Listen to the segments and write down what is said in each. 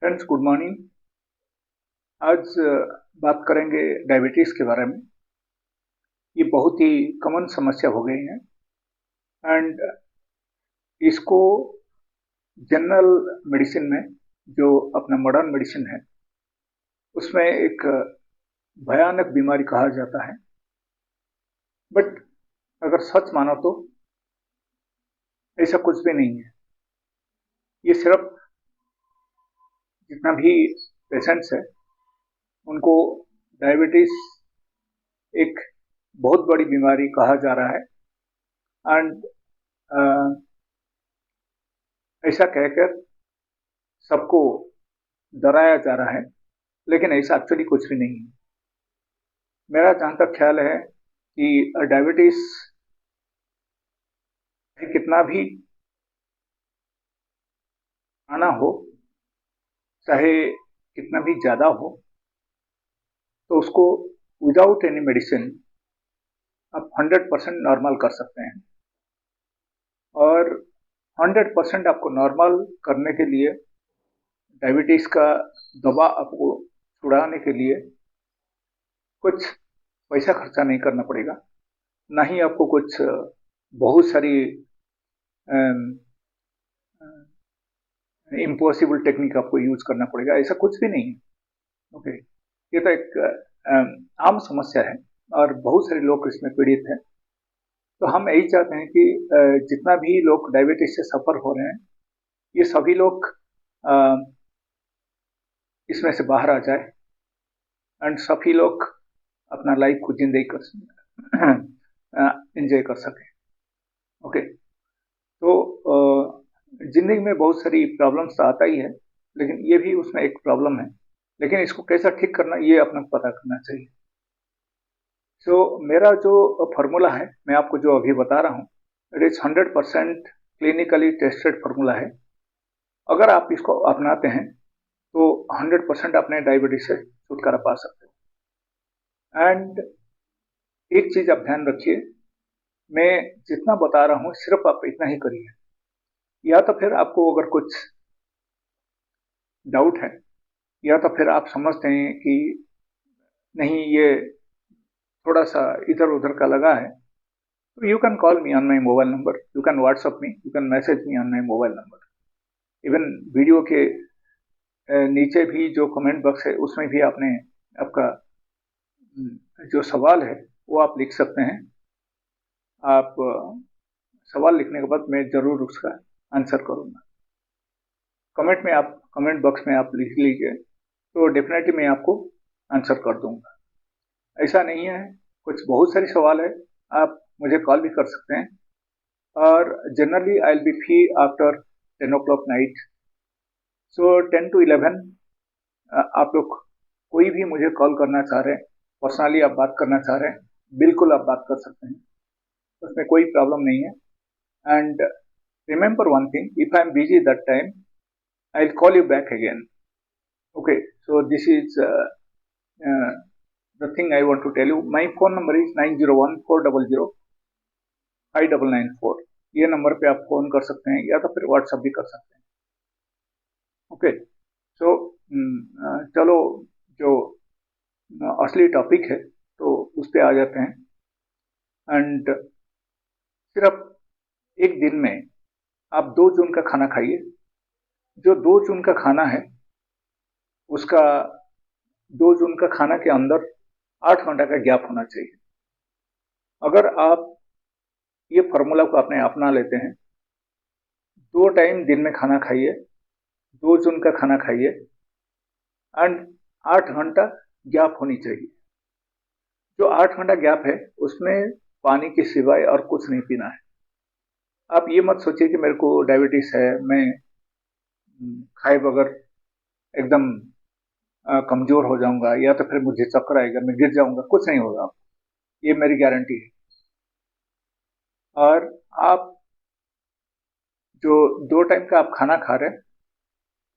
Friends, good morning. आज बात करेंगे डायबिटीज़ के बारे में। ये बहुत ही कॉमन समस्या हो गई है एंड इसको जनरल मेडिसिन में, जो अपना मॉडर्न मेडिसिन है, उसमें एक भयानक बीमारी कहा जाता है। बट अगर सच मानो तो ऐसा कुछ भी नहीं है। ये सिर्फ जितना भी पेशेंट्स है उनको डायबिटीज़ एक बहुत बड़ी बीमारी कहा जा रहा है एंड ऐसा कहकर सबको डराया जा रहा है, लेकिन ऐसा एक्चुअली कुछ भी नहीं है। मेरा जहाँ तक ख्याल है कि डायबिटीज़ कितना भी आना हो, चाहे कितना भी ज़्यादा हो, तो उसको विदाउट एनी मेडिसिन आप 100% नॉर्मल कर सकते हैं। और 100% आपको नॉर्मल करने के लिए, डायबिटीज़ का दवा आपको छुड़ाने के लिए कुछ पैसा खर्चा नहीं करना पड़ेगा, ना ही आपको कुछ बहुत सारी इम्पॉसिबल टेक्निक आपको यूज करना पड़ेगा। ऐसा कुछ भी नहीं है। ओके, ये तो एक आम समस्या है और बहुत सारे लोग इसमें पीड़ित हैं। तो हम यही चाहते हैं कि जितना भी लोग डायबिटीज से सफर हो रहे हैं, ये सभी लोग इसमें से बाहर आ जाए एंड सभी लोग अपना लाइफ को जिंदगी कर एंजॉय कर सकें। ओके, तो जिंदगी में बहुत सारी प्रॉब्लम्स तो आता ही है, लेकिन ये भी उसमें एक प्रॉब्लम है। लेकिन इसको कैसा ठीक करना, ये अपना पता करना चाहिए। सो मेरा जो फार्मूला है, मैं आपको जो अभी बता रहा हूँ, it is 100% clinically tested formula है। अगर आप इसको अपनाते हैं तो 100% अपने डायबिटीज से छुटकारा पा सकते हैं। एंड एक चीज आप ध्यान रखिए, मैं जितना बता रहा हूँ सिर्फ आप इतना ही करिए। या तो फिर आपको अगर कुछ डाउट है, या तो फिर आप समझते हैं कि नहीं, ये थोड़ा सा इधर उधर का लगा है, तो you can call me on my mobile number, you can WhatsApp me, you can message me on my mobile number. Even video के नीचे भी जो कमेंट बॉक्स है, उसमें भी आपने आपका जो सवाल है वो आप लिख सकते हैं। आप सवाल लिखने के बाद मैं जरूर उसका आंसर करूंगा। कमेंट बॉक्स में आप लिख लीजिए, तो डेफिनेटली मैं आपको आंसर कर दूंगा। ऐसा नहीं है, कुछ बहुत सारे सवाल है, आप मुझे कॉल भी कर सकते हैं। और generally I will be free after 10 o'clock night. So 10 to 11 आप लोग कोई भी मुझे कॉल करना चाह रहे हैं, पर्सनली आप बात करना चाह रहे हैं, बिल्कुल आप बात कर सकते हैं, उसमें कोई प्रॉब्लम नहीं है। And remember one thing, if I am busy that time, I will call you back again. Okay, so this is the thing I want to tell you. My phone number is 9014005994। ये number पे आप phone कर सकते हैं या तो फिर WhatsApp भी कर सकते हैं। ओके, सो चलो, जो असली टॉपिक है तो उस पे आ जाते हैं। एंड सिर्फ एक दिन में आप 2 जून का खाना खाइए। जो 2 जून का खाना है, उसका 2 जून का खाना के अंदर 8 घंटा का गैप होना चाहिए। अगर आप ये फॉर्मूला को अपने अपना लेते हैं, 2 टाइम दिन में खाना खाइए, 2 जून का खाना खाइए एंड 8 घंटा गैप होनी चाहिए। जो 8 घंटा गैप है, उसमें पानी के सिवाय और कुछ नहीं पीना है। आप ये मत सोचिए कि मेरे को डायबिटीज है, मैं खाए बगैर एकदम कमजोर हो जाऊंगा या तो फिर मुझे चक्कर आएगा, मैं गिर जाऊंगा। कुछ नहीं होगा, ये मेरी गारंटी है। और आप जो 2 टाइम का आप खाना खा रहे हैं,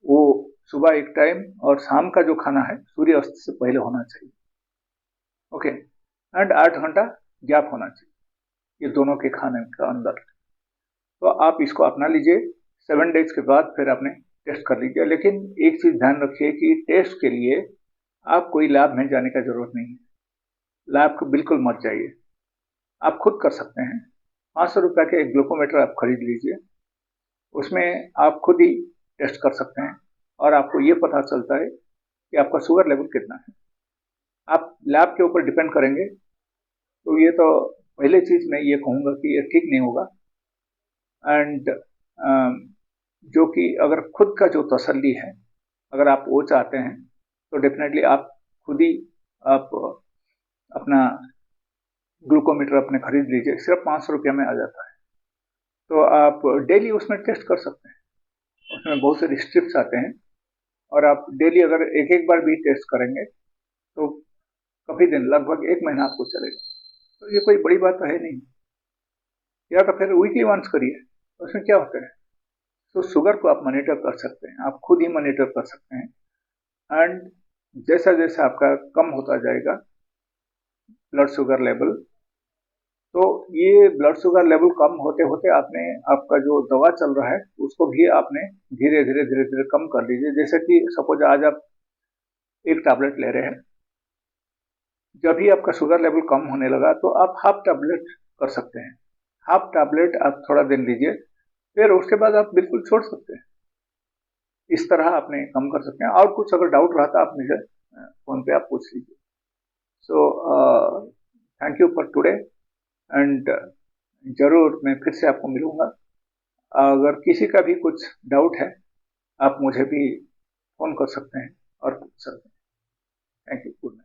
वो सुबह एक टाइम और शाम का जो खाना है सूर्य अस्त से पहले होना चाहिए। ओके, एंड 8 घंटा गैप होना चाहिए ये दोनों के खाने का अंदर। तो आप इसको अपना लीजिए। 7 डेज के बाद फिर आपने टेस्ट कर लीजिए। लेकिन एक चीज़ ध्यान रखिए कि टेस्ट के लिए आप कोई लैब में जाने का ज़रूरत नहीं है। लैब को बिल्कुल मत जाइए, आप खुद कर सकते हैं। 500 रुपये का एक ग्लूकोमीटर आप खरीद लीजिए, उसमें आप खुद ही टेस्ट कर सकते हैं और आपको ये पता चलता है कि आपका शुगर लेवल कितना है। आप लैब के ऊपर डिपेंड करेंगे तो ये तो पहले चीज़ मैं ये कहूँगा कि ये ठीक नहीं होगा। एंड जो कि अगर खुद का जो तसल्ली है, अगर आप वो चाहते हैं तो डेफिनेटली आप खुद ही आप अपना ग्लूकोमीटर अपने खरीद लीजिए, सिर्फ 500 रुपये में आ जाता है। तो आप डेली उसमें टेस्ट कर सकते हैं, उसमें बहुत सारे स्ट्रिप्स आते हैं और आप डेली अगर एक एक बार भी टेस्ट करेंगे तो काफ़ी दिन, लगभग 1 महीना आपको चलेगा। तो ये कोई बड़ी बात तो है नहीं। या तो फिर वीकली वंस करिए, उसमें क्या होता है। तो शुगर को आप मॉनिटर कर सकते हैं, आप खुद ही मॉनिटर कर सकते हैं। एंड जैसा जैसा आपका कम होता जाएगा ब्लड शुगर लेवल, तो ये ब्लड शुगर लेवल कम होते होते आपने आपका जो दवा चल रहा है उसको भी आपने धीरे धीरे धीरे धीरे कम कर लीजिए। जैसे कि सपोज आज आप एक टैबलेट ले रहे हैं, जब भी आपका शुगर लेवल कम होने लगा तो आप हाफ टैबलेट कर सकते हैं। हाफ टैबलेट आप थोड़ा दिन लीजिए, फिर उसके बाद आप बिल्कुल छोड़ सकते हैं। इस तरह आपने कम कर सकते हैं। और कुछ अगर डाउट रहा तो आप मुझे फोन पे आप पूछ लीजिए। So thank you for today and जरूर मैं फिर से आपको मिलूंगा। अगर किसी का भी कुछ डाउट है आप मुझे भी फोन कर सकते हैं और पूछ सकते हैं। Thank you. Good night.